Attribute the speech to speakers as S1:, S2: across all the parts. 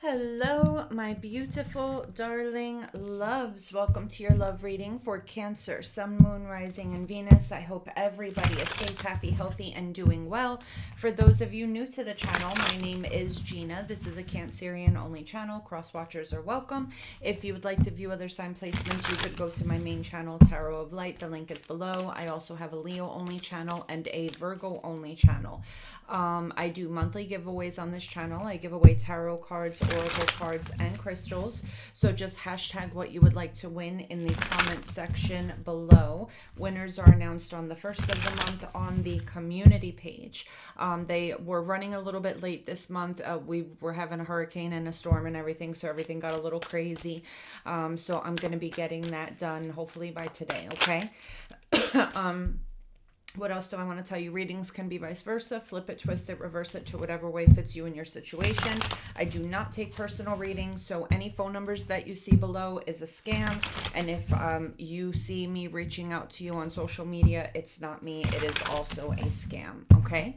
S1: Hello, my beautiful, darling loves. Welcome to your love reading for Cancer, Sun, Moon, Rising, and Venus. I hope everybody is safe, happy, healthy, and doing well. For those of you new to the channel, my name is Gina. This is a Cancerian only channel. Cross watchers are welcome. If you would like to view other sign placements, you could go to my main channel, Tarot of Light. The link is below. I also have a Leo only channel and a Virgo only channel. I do monthly giveaways on this channel. I give away tarot cards, oracle cards, and crystals. So just hashtag what you would like to win in the comment section below. Winners are announced on the first of the month on the community page. They were running a little bit late this month. We were having a hurricane and a storm and everything, so everything got a little crazy. So I'm going to be getting that done hopefully by today, okay? What else do I want to tell you? Readings can be vice versa. Flip it, twist it, reverse it to whatever way fits you in your situation. I do not take personal readings, so any phone numbers that you see below is a scam. And if you see me reaching out to you on social media, it's not me. It is also a scam, okay?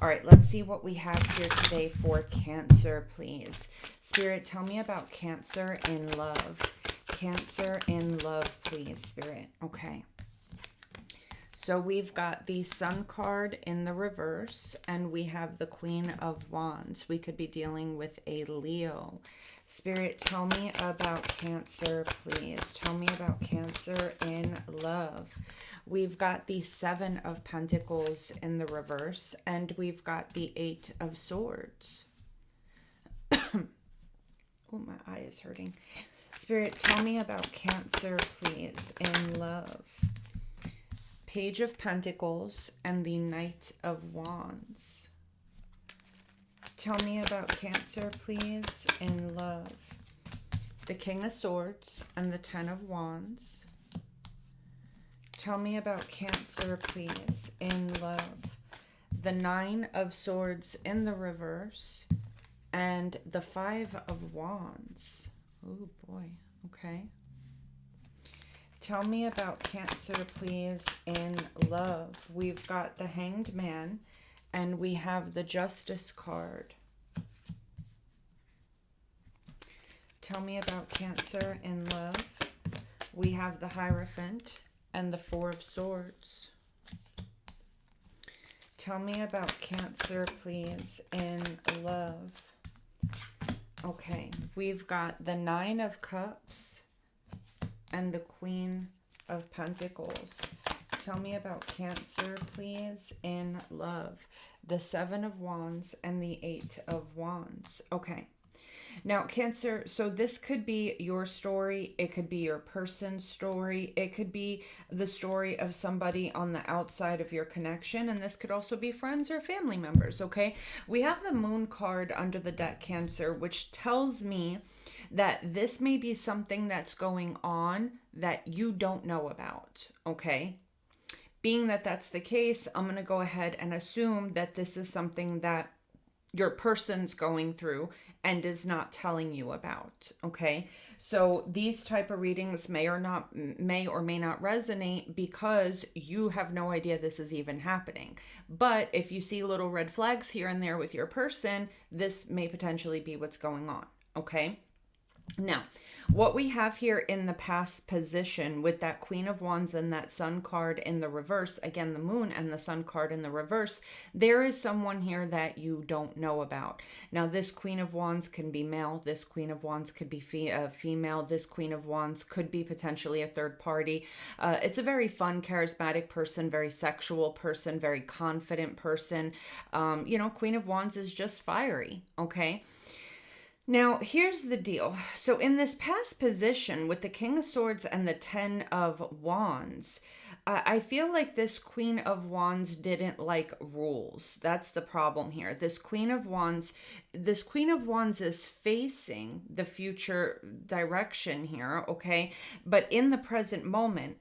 S1: All right, let's see what we have here today for Cancer, please. Spirit, tell me about Cancer in love. Cancer in love, please, Spirit. Okay. So we've got the Sun card in the reverse, and we have the Queen of Wands. We could be dealing with a Leo. Spirit, tell me about Cancer, please. Tell me about Cancer in love. We've got the Seven of Pentacles in the reverse, and we've got the Eight of Swords. Oh, my eye is hurting. Spirit, tell me about Cancer, please, in love. Page of Pentacles and the Knight of Wands. Tell me about Cancer, please, in love. The King of Swords and the Ten of Wands. Tell me about Cancer, please, in love. The Nine of Swords in the reverse and the Five of Wands. Oh boy, okay. Tell me about Cancer, please, in love. We've got the Hanged Man, and we have the Justice card. Tell me about Cancer in love. We have the Hierophant and the Four of Swords. Tell me about Cancer, please, in love. Okay, we've got the Nine of Cups and the Queen of Pentacles. Tell me about Cancer, please, in love. The Seven of Wands and the Eight of Wands. Okay. Now, Cancer, so this could be your story. It could be your person's story. It could be the story of somebody on the outside of your connection. And this could also be friends or family members, okay? We have the Moon card under the deck, Cancer, which tells me that this may be something that's going on that you don't know about, okay? Being that that's the case, I'm going to go ahead and assume that this is something that your person's going through and is not telling you about, okay? So these type of readings may or may not resonate because you have no idea this is even happening. But if you see little red flags here and there with your person, this may potentially be what's going on, okay? Now, what we have here in the past position with that Queen of Wands and that Sun card in the reverse, again, the Moon and the Sun card in the reverse, there is someone here that you don't know about. Now, this Queen of Wands can be male. This Queen of Wands could be female. This Queen of Wands could be potentially a third party. It's a very fun, charismatic person, very sexual person, very confident person. Queen of Wands is just fiery, okay? Now, here's the deal. So in this past position with the King of Swords and the Ten of Wands, I feel like this Queen of Wands didn't like rules. That's the problem here. This Queen of Wands is facing the future direction here, okay? But in the present moment,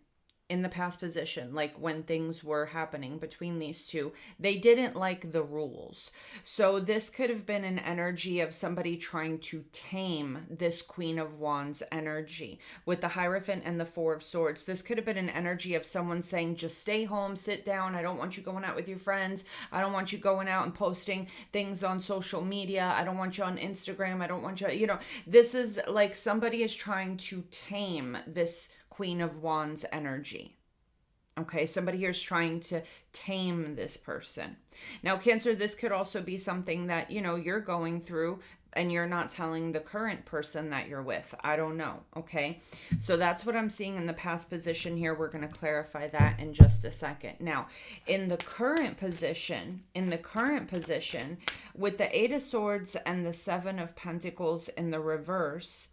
S1: in the past position, like when things were happening between these two, they didn't like the rules. So this could have been an energy of somebody trying to tame this Queen of Wands energy. With the Hierophant and the Four of Swords, this could have been an energy of someone saying, just stay home, sit down. I don't want you going out with your friends. I don't want you going out and posting things on social media. I don't want you on Instagram. I don't want you, this is like somebody is trying to tame this Queen of Wands energy. Okay, somebody here is trying to tame this person. Now, Cancer, this could also be something that, you're going through and you're not telling the current person that you're with. I don't know, okay? So that's what I'm seeing in the past position here. We're going to clarify that in just a second. Now, in the current position, with the Eight of Swords and the Seven of Pentacles in the reverse,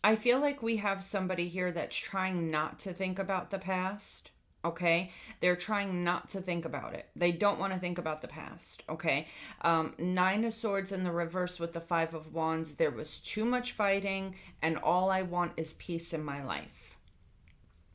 S1: I feel like we have somebody here that's trying not to think about the past, okay? They're trying not to think about it. They don't want to think about the past, okay? Nine of Swords in the reverse with the Five of Wands. There was too much fighting, and all I want is peace in my life.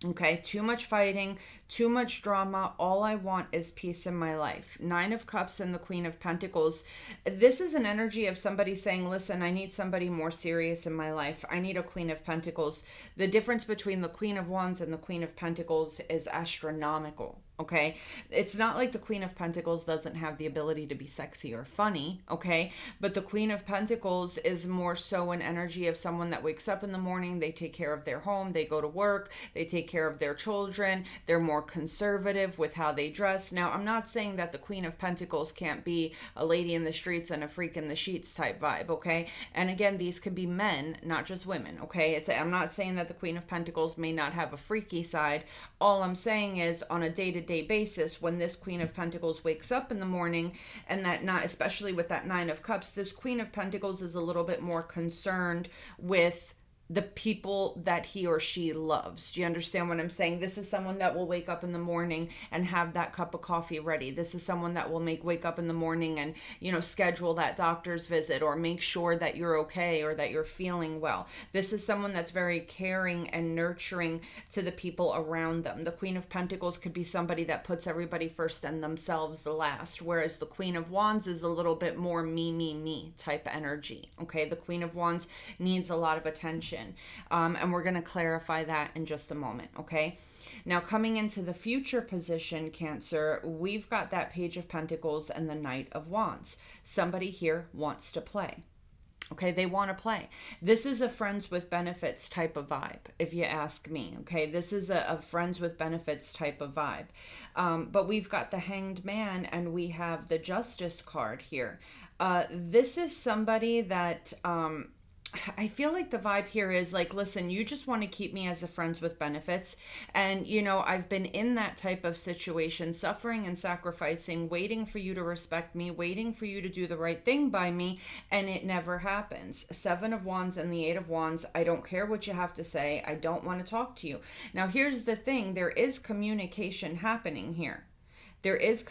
S1: Okay, too much fighting, too much drama. All I want is peace in my life. Nine of Cups and the Queen of Pentacles. This is an energy of somebody saying, listen, I need somebody more serious in my life. I need a Queen of Pentacles. The difference between the Queen of Wands and the Queen of Pentacles is astronomical. Okay, it's not like the Queen of Pentacles doesn't have the ability to be sexy or funny, okay? But the Queen of Pentacles is more so an energy of someone that wakes up in the morning, they take care of their home, they go to work, they take care of their children, they're more conservative with how they dress. Now, I'm not saying that the Queen of Pentacles can't be a lady in the streets and a freak in the sheets type vibe, okay? And again, these could be men, not just women, okay? I'm not saying that the Queen of Pentacles may not have a freaky side. All I'm saying is on a day-to-day basis, when this Queen of Pentacles wakes up in the morning, and that not, especially with that Nine of Cups, this Queen of Pentacles is a little bit more concerned with the people that he or she loves. Do you understand what I'm saying? This is someone that will wake up in the morning and have that cup of coffee ready. This is someone that will wake up in the morning and, schedule that doctor's visit or make sure that you're okay or that you're feeling well. This is someone that's very caring and nurturing to the people around them. The Queen of Pentacles could be somebody that puts everybody first and themselves last, whereas the Queen of Wands is a little bit more me type energy. Okay, the Queen of Wands needs a lot of attention. And we're going to clarify that in just a moment, okay? Now, coming into the future position, Cancer, we've got that Page of Pentacles and the Knight of Wands. Somebody here wants to play. Okay, they want to play. This is a friends with benefits type of vibe, if you ask me. Okay, this is a friends with benefits type of vibe. But we've got the Hanged Man and we have the Justice card here. This is somebody that... I feel like the vibe here is like, listen, you just want to keep me as a friends with benefits. And, I've been in that type of situation, suffering and sacrificing, waiting for you to respect me, waiting for you to do the right thing by me. And it never happens. Seven of Wands and the Eight of Wands. I don't care what you have to say. I don't want to talk to you. Now, here's the thing. There is communication happening here.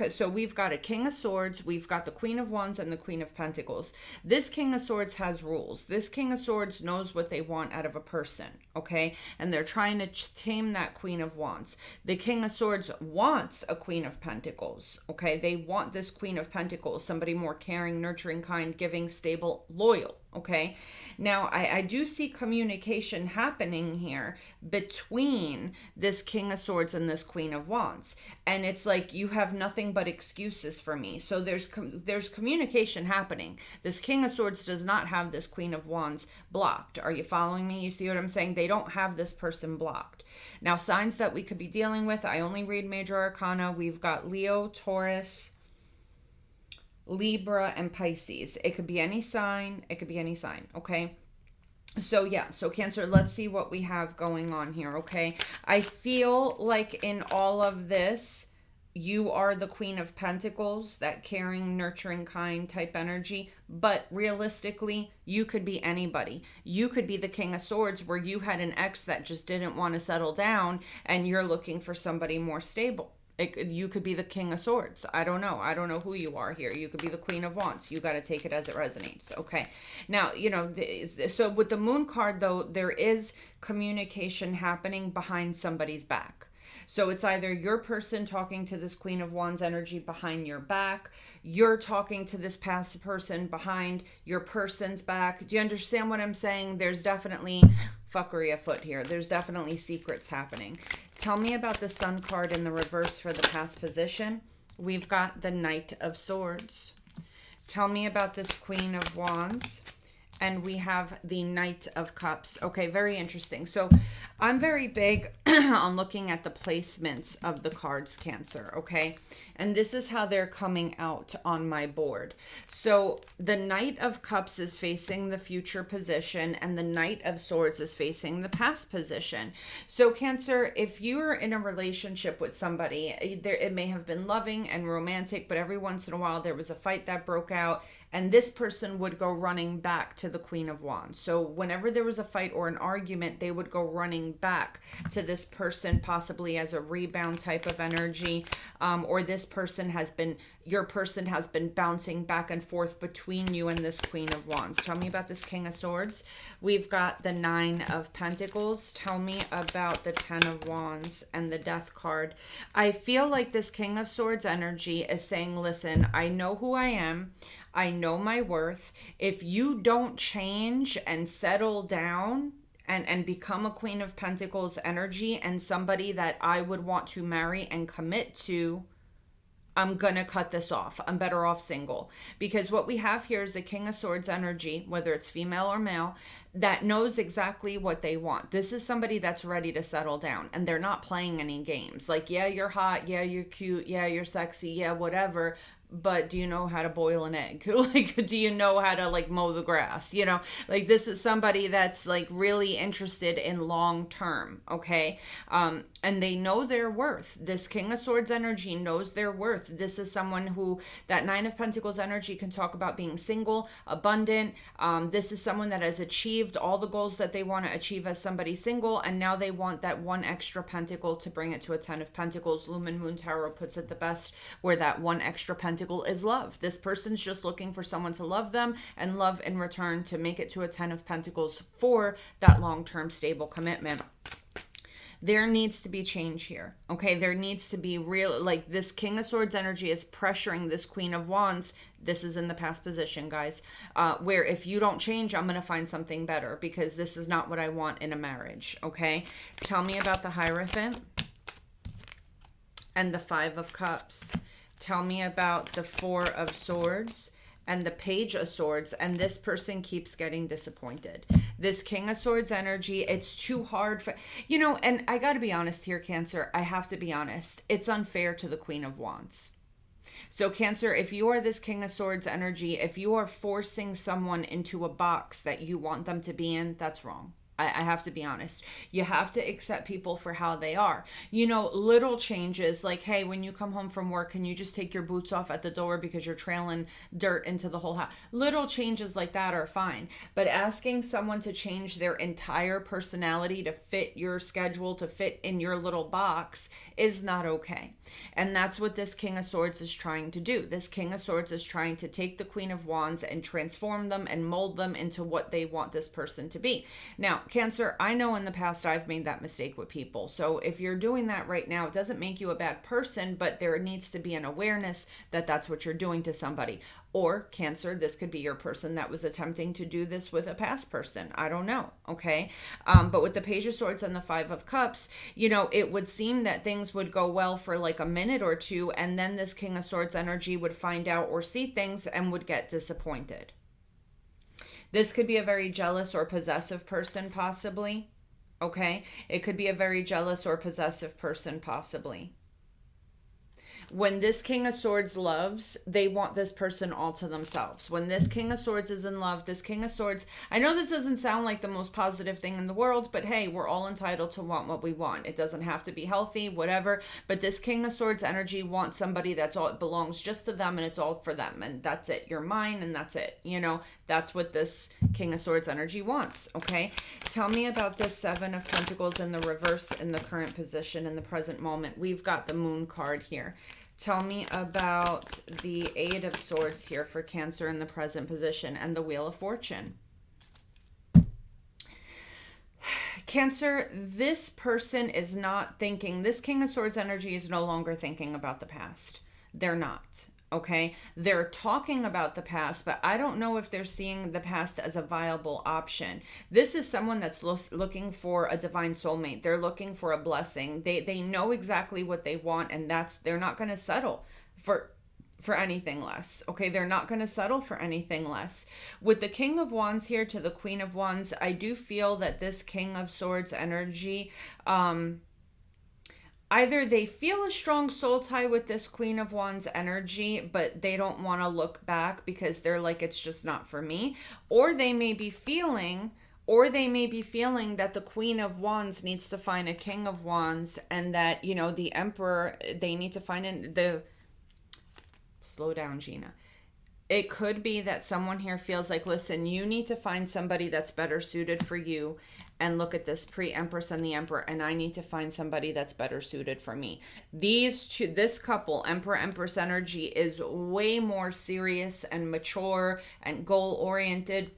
S1: So we've got a King of Swords, we've got the Queen of Wands and the Queen of Pentacles. This King of Swords has rules. This King of Swords knows what they want out of a person, okay? And they're trying to tame that Queen of Wands. The King of Swords wants a Queen of Pentacles, okay? They want this Queen of Pentacles, somebody more caring, nurturing, kind, giving, stable, loyal. Okay, now I do see communication happening here between this King of Swords and this Queen of Wands. And it's like, you have nothing but excuses for me. So there's communication happening. This King of Swords does not have this Queen of Wands blocked. Are you following me? You see what I'm saying? They don't have this person blocked. Now, signs that we could be dealing with, I only read major arcana. We've got Leo, Taurus, Libra, and Pisces. It could be any sign. It could be any sign, okay? So yeah, so Cancer, let's see what we have going on here, okay? I feel like in all of this, you are the Queen of Pentacles, that caring, nurturing, kind type energy. But realistically, you could be anybody. You could be the King of Swords where you had an ex that just didn't want to settle down and you're looking for somebody more stable. You could be the King of Swords. I don't know. I don't know who you are here. You could be the Queen of Wands. You got to take it as it resonates. Okay. Now, so with the Moon card, though, there is communication happening behind somebody's back. So it's either your person talking to this Queen of Wands energy behind your back, you're talking to this past person behind your person's back. Do you understand what I'm saying? There's definitely fuckery afoot here. There's definitely secrets happening. Tell me about the Sun card in the reverse for the past position. We've got the Knight of Swords. Tell me about this Queen of Wands. And we have the Knight of Cups. Okay, very interesting. So I'm very big on looking at the placements of the cards, Cancer, okay? And this is how they're coming out on my board. So the Knight of Cups is facing the future position, and the Knight of Swords is facing the past position. So Cancer, if you're in a relationship with somebody, it may have been loving and romantic, but every once in a while there was a fight that broke out, and this person would go running back to the Queen of Wands. So whenever there was a fight or an argument, they would go running back to this person, possibly as a rebound type of energy, or this person has been, your person has been bouncing back and forth between you and this Queen of Wands. Tell me about this King of Swords. We've got the Nine of Pentacles. Tell me about the Ten of Wands and the Death card. I feel like this King of Swords energy is saying, listen, I know who I am. I know my worth. If you don't change and settle down and become a Queen of Pentacles energy and somebody that I would want to marry and commit to, I'm going to cut this off. I'm better off single. Because what we have here is a King of Swords energy, whether it's female or male, that knows exactly what they want. This is somebody that's ready to settle down, and they're not playing any games. Like, yeah, you're hot. Yeah, you're cute. Yeah, you're sexy. Yeah, whatever. But do you know how to boil an egg? Like, do you know how to like mow the grass? You know, like this is somebody that's like really interested in long term. Okay. And they know their worth. This King of Swords energy knows their worth. This is someone who, that Nine of Pentacles energy can talk about being single, abundant. This is someone that has achieved all the goals that they want to achieve as somebody single. And now they want that one extra pentacle to bring it to a 10 of Pentacles. Lumen Moon Tarot puts it the best, where that one extra pentacle is love. This person's just looking for someone to love them and love in return to make it to a 10 of Pentacles for that long-term stable commitment. There needs to be change here. Okay, there needs to be real, like this King of Swords energy is pressuring this Queen of Wands. This is in the past position, guys, where if you don't change, I'm going to find something better, because this is not what I want in a marriage. Okay, tell me about the Hierophant and the Five of Cups. Tell me about the Four of Swords and the Page of Swords, and this person keeps getting disappointed. This King of Swords energy, it's too hard for, you know, and I got to be honest here, Cancer, I have to be honest. It's unfair to the Queen of Wands. So Cancer, if you are this King of Swords energy, if you are forcing someone into a box that you want them to be in, that's wrong. I have to be honest. You have to accept people for how they are. You know, little changes like, hey, when you come home from work, can you just take your boots off at the door because you're trailing dirt into the whole house? Little changes like that are fine. But asking someone to change their entire personality to fit your schedule, to fit in your little box, is not okay. And that's what this King of Swords is trying to do. This King of Swords is trying to take the Queen of Wands and transform them and mold them into what they want this person to be. Now, Cancer, I know in the past I've made that mistake with people. So if you're doing that right now, it doesn't make you a bad person, but there needs to be an awareness that that's what you're doing to somebody. Or Cancer, this could be your person that was attempting to do this with a past person. I don't know. Okay. But with the Page of Swords and the Five of Cups, you know, it would seem that things would go well for like a minute or two, and then this King of Swords energy would find out or see things and would get disappointed. This could be a very jealous or possessive person, possibly. Okay? It could be a very jealous or possessive person, possibly. When this King of Swords loves, they want this person all to themselves. When this King of Swords is in love, this King of Swords, I know this doesn't sound like the most positive thing in the world, but hey, we're all entitled to want what we want. It doesn't have to be healthy, whatever, but this King of Swords energy wants somebody that's all, it belongs just to them, and it's all for them, and that's it. You're mine, and that's it. You know, that's what this King of Swords energy wants, okay? Tell me about this Seven of Pentacles in the reverse in the current position in the present moment. We've got the Moon card here. Tell me about the Eight of Swords here for Cancer in the present position and the Wheel of Fortune. Cancer, this person is not thinking, this King of Swords energy is no longer thinking about the past. They're not. Okay, they're talking about the past, but I don't know if they're seeing the past as a viable option. This is someone that's looking for a divine soulmate. They're looking for a blessing. They know exactly what they want, and they're not going to settle for anything less. Okay, they're not going to settle for anything less. With the King of Wands here to the Queen of Wands, I do feel that this King of Swords energy, either they feel a strong soul tie with this Queen of Wands energy, but they don't want to look back because they're like, it's just not for me. Or they may be feeling that the Queen of Wands needs to find a King of Wands, and that, you know, the Emperor, they need to find slow down, Gina. It could be that someone here feels like, listen, you need to find somebody that's better suited for you. And look at this pre-Empress and the Emperor, and I need to find somebody that's better suited for me. These two, this couple, Emperor, Empress energy, is way more serious and mature and goal-oriented.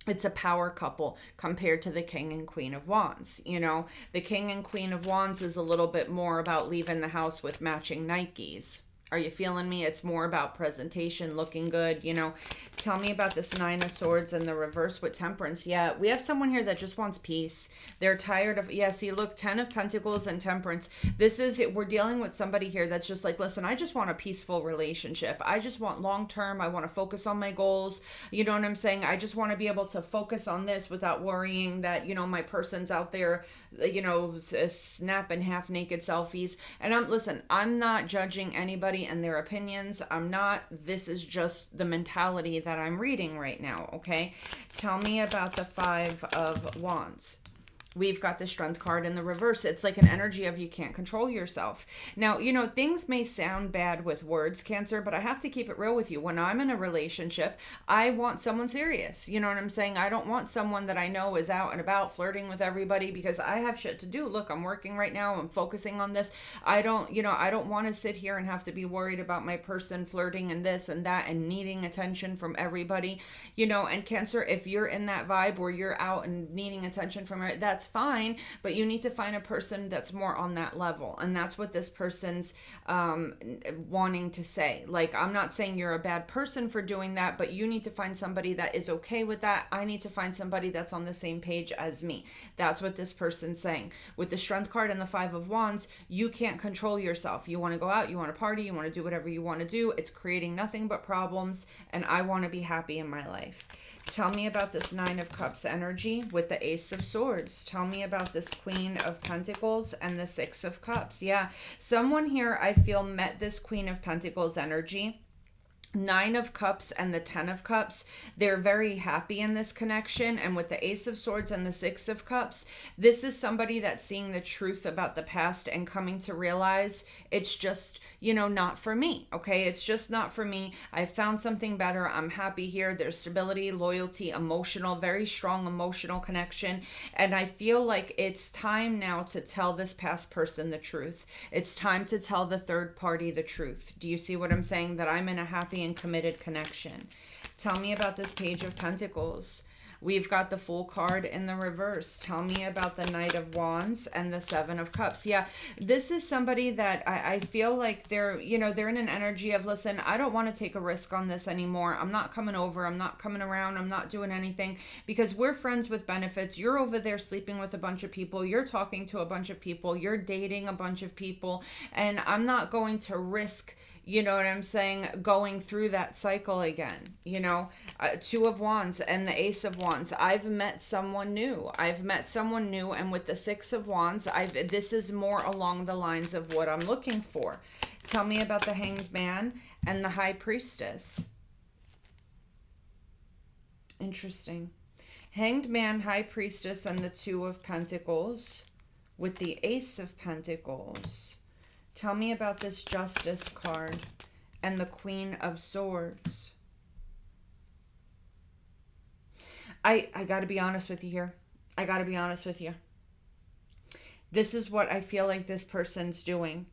S1: It's a power couple compared to the King and Queen of Wands. You know, the King and Queen of Wands is a little bit more about leaving the house with matching Nikes. Are you feeling me? It's more about presentation, looking good, you know. Tell me about this Nine of Swords in the reverse with Temperance. Yeah, we have someone here that just wants peace. They're tired of, yeah, see, look, 10 of Pentacles and Temperance. We're dealing with somebody here that's just like, listen, I just want a peaceful relationship. I just want long-term. I want to focus on my goals. You know what I'm saying? I just want to be able to focus on this without worrying that, you know, my person's out there, you know, snapping half-naked selfies. And I'm not judging anybody and their opinions. This is just the mentality that I'm reading right now, okay? Tell me about the Five of Wands. We've got the Strength card in the reverse. It's like an energy of you can't control yourself. Now, you know, things may sound bad with words, Cancer, but I have to keep it real with you. When I'm in a relationship, I want someone serious. You know what I'm saying? I don't want someone that I know is out and about flirting with everybody because I have shit to do. Look, I'm working right now. I'm focusing on this. I don't want to sit here and have to be worried about my person flirting and this and that and needing attention from everybody. You know, and Cancer, if you're in that vibe where you're out and needing attention from her, that's fine, but you need to find a person that's more on that level. And that's what this person's wanting to say. Like, I'm not saying you're a bad person for doing that, but you need to find somebody that is okay with that. I need to find somebody that's on the same page as me. That's what this person's saying. With the Strength card and the Five of Wands, you can't control yourself. You want to go out, you want to party, you want to do whatever you want to do. It's creating nothing but problems, and I want to be happy in my life. Tell me about this Nine of Cups energy with the Ace of Swords. Tell me about this Queen of Pentacles and the Six of Cups. Yeah, someone here I feel met this Queen of Pentacles energy. Nine of Cups and the 10 of Cups, they're very happy in this connection. And with the Ace of Swords and the Six of Cups, this is somebody that's seeing the truth about the past and coming to realize it's just, you know, not for me. Okay, it's just not for me. I found something better. I'm happy here. There's stability, loyalty, emotional, very strong emotional connection. And I feel like it's time now to tell this past person the truth. It's time to tell the third party the truth. Do you see what I'm saying? That I'm in a happy and committed connection. Tell me about this Page of Pentacles. We've got the Fool card in the reverse. Tell me about the Knight of Wands and the Seven of Cups. Yeah, this is somebody that I feel like they're in an energy of, listen, I don't want to take a risk on this anymore. I'm not coming over. I'm not coming around. I'm not doing anything because we're friends with benefits. You're over there sleeping with a bunch of people. You're talking to a bunch of people. You're dating a bunch of people. And I'm not going to risk, you know what I'm saying, going through that cycle again. You know, Two of Wands and the Ace of Wands. I've met someone new. And with the Six of Wands, this is more along the lines of what I'm looking for. Tell me about the Hanged Man and the High Priestess. Interesting. Hanged Man, High Priestess, and the Two of Pentacles with the Ace of Pentacles. Tell me about this Justice card and the Queen of Swords. I got to be honest with you here. I got to be honest with you. This is what I feel like this person's doing.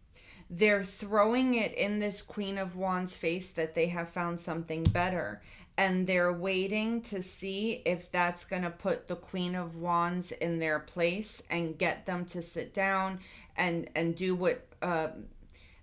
S1: They're throwing it in this Queen of Wands face that they have found something better. and they're waiting to see if that's going to put the Queen of Wands in their place and get them to sit down and do what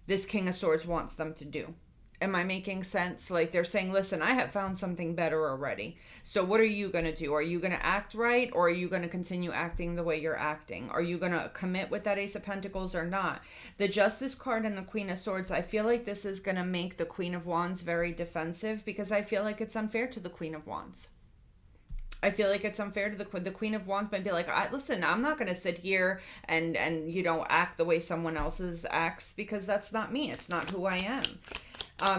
S1: this King of Swords wants them to do. Am I making sense? Like they're saying, listen, I have found something better already. So what are you going to do? Are you going to act right, or are you going to continue acting the way you're acting? Are you going to commit with that Ace of Pentacles or not? The Justice card and the Queen of Swords, I feel like this is going to make the Queen of Wands very defensive, because I feel like it's unfair to the Queen of Wands. I feel like it's unfair to the Queen of Wands might be like, listen, I'm not going to sit here and act the way someone else's acts, because that's not me. It's not who I am.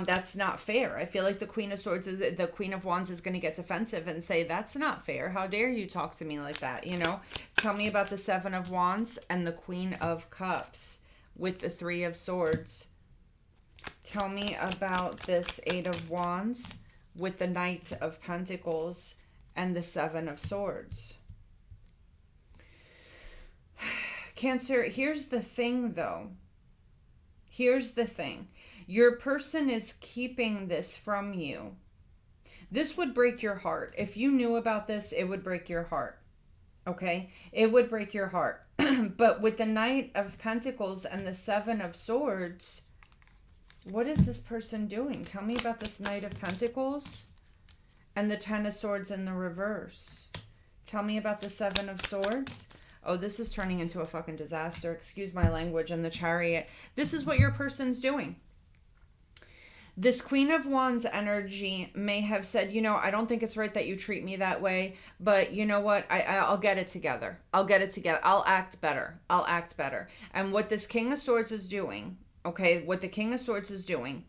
S1: That's not fair. I feel like the Queen of Wands is going to get defensive and say, that's not fair. How dare you talk to me like that? Tell me about the Seven of Wands and the Queen of Cups with the Three of Swords. Tell me about this Eight of Wands with the Knight of Pentacles and the Seven of Swords. Cancer, here's the thing though. Here's the thing. Your person is keeping this from you. This would break your heart. If you knew about this, it would break your heart. Okay? It would break your heart. But with the Knight of Pentacles and the Seven of Swords, what is this person doing? Tell me about this Knight of Pentacles and the Ten of Swords in the reverse. Tell me about the Seven of Swords. Oh, this is turning into a fucking disaster. Excuse my language. And the Chariot. This is what your person's doing. This Queen of Wands energy may have said, I don't think it's right that you treat me that way, but you know what? I'll get it together. I'll get it together. I'll act better. I'll act better. And what this King of Swords is doing, okay, what the King of Swords is doing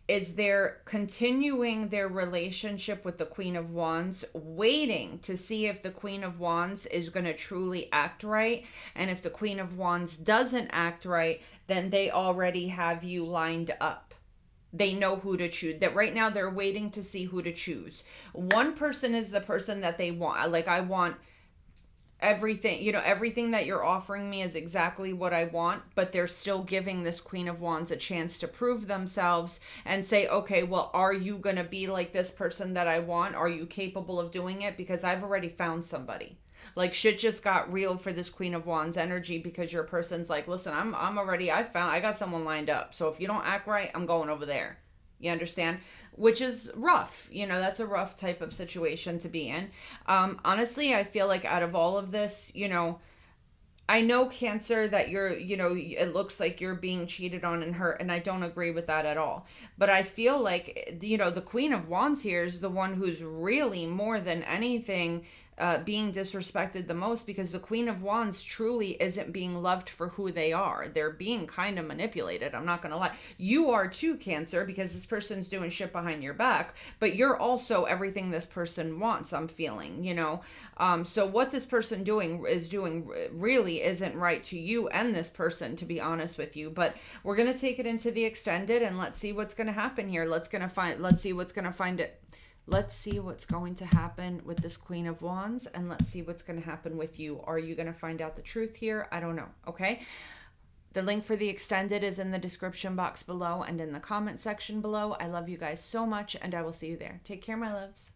S1: is they're continuing their relationship with the Queen of Wands, waiting to see if the Queen of Wands is going to truly act right. And if the Queen of Wands doesn't act right, then they already have you lined up. They know who to choose. That right now they're waiting to see who to choose. One person is the person that they want. Like, I want everything, everything that you're offering me is exactly what I want, but they're still giving this Queen of Wands a chance to prove themselves and say, okay, well, are you going to be like this person that I want? Are you capable of doing it? Because I've already found somebody. Like, shit just got real for this Queen of Wands energy, because your person's like, listen, I got someone lined up. So if you don't act right, I'm going over there. You understand? Which is rough. That's a rough type of situation to be in. Honestly, I feel like out of all of this, I know, Cancer, that you're, it looks like you're being cheated on and hurt, and I don't agree with that at all. But I feel like, the Queen of Wands here is the one who's really, more than anything, being disrespected the most, because the Queen of Wands truly isn't being loved for who they are. They're being kind of manipulated. I'm not going to lie. You are too, Cancer, because this person's doing shit behind your back, but you're also everything this person wants, I'm feeling, so what this person is doing really isn't right to you and this person, to be honest with you. But we're going to take it into the extended, and let's see what's going to happen here. Let's see what's going to happen with this Queen of Wands, and let's see what's going to happen with you. Are you going to find out the truth here? I don't know. Okay. The link for the extended is in the description box below and in the comment section below. I love you guys so much, and I will see you there. Take care, my loves.